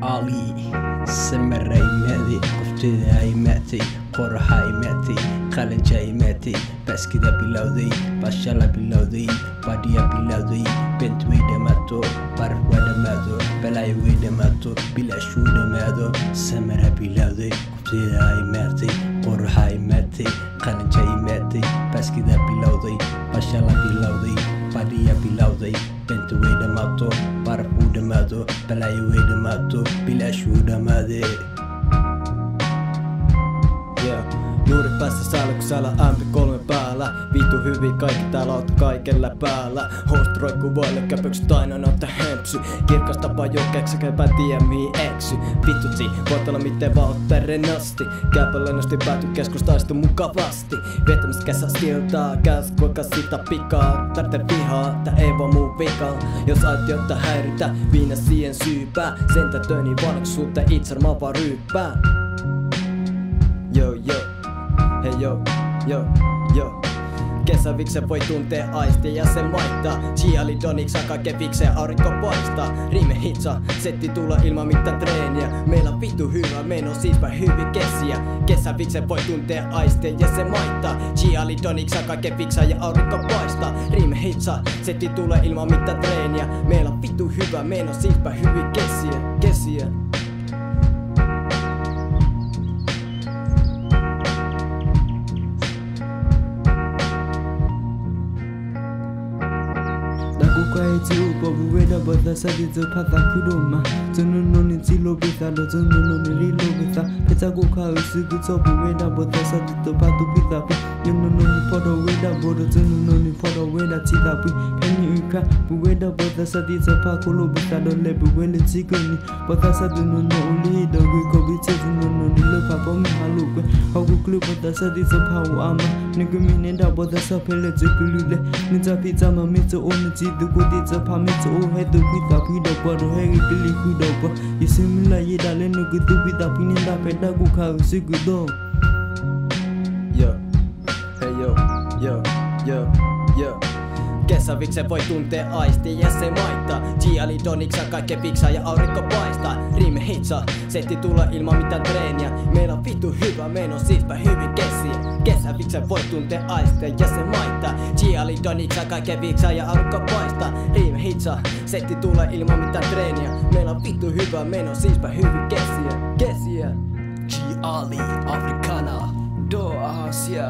Ali Samarey medi qofteeda mati qorxay mati qalanjay mati baskida bilowday bashala bilowday badiya bilowday bentway dhamato barwa dhamaado balay way dhamato bilashu dhamaado samara bilowday qofteeda mati qorxay mati qalanjay mati baskida bilowday bashala bilowday badiya bilowday bentway dhamato barwa dhamaado balay way dhamato bilashu dhamaade. Juuri päässä salkusala MP3 päällä. Vitu hyvin kaikki täällä oot kaikella päällä. Host roikkuu voille käpykset aina noita hempsy. Kirkas tapa jokeeksi käypä tiedä mihin eksy. Vitutsi voit olla miten vaan ottaa rennosti. Käypä lennosti pääty keskustaistu mukavasti. Vetämistä kesästä iltaa käs kuinka sitä pikaa. Tarvitse vihaa, tää ei vaan muu vika. Jos aitiota häiritä viinä siihen syypää. Sentä töni vanhoksuutta itsermaa vaan ryyppää. Yo yo, hei yo, yo, yo. Kesäviksen voi tuntea aistia ja se maittaa. Chialidoniks kaiken vikseen aurinko paistaa. Riime hitsa, setti tulla ilman mitään treeniä. Meillä on vittu hyvä meno, siispä hyvin kesiä. Kesäviksen voi tuntea aistia ja se maittaa. Chialidoniks kaiken vikseen ja aurinko paistaa. Riime hitsa, setti tulla ilman mitään treeniä. Meillä on vittu hyvä meno, siispä hyvin kesiä. Buweda bota sadizo pata kudoma Zono noni zilo bita lo zono noni lilo bita Peta kuka usiku to buweda bota sadizo patu bita pi Yono noni podo weda bodo zono noni podo weda tila pi Penny uka buweda bota sadizo pakulo bita do le buwele tigoni Bota saduno no uli dogo kobite zono noni le papo mi halukwe Hogu klu bota sadizo pawu ama Nigu minenda bota sapele zikulule Nita pizza mamito ono tidu kodita pa mito o hedo pita pido pado heri kili kudo pa Yisimila yeda leno kudu pita pininda peda kuka usigudo. Yo, hei yo, yo, yo, yo. Kesäviksen voi tuntea aistia ja se maittaa. Chialidoniks kaiken viksaa ja aurinko paistaa. Riime hitsa, setti tulla ilman mitään treeniä. Meillä on vittu hyvä meno, siispä hyvin kesiä. Kesäviksen voi tuntea aistia ja se maittaa. Chialidoniks kaiken viksaa ja aurinko paistaa. Riime hitsa, setti tulla ilman mitään treeniä. Meillä on vittu hyvä meno, siispä hyvin kesiä. Chiali Afrikana do Asia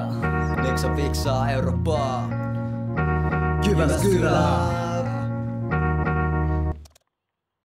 Neksa viksaa Eurooppaa Jyväskylä.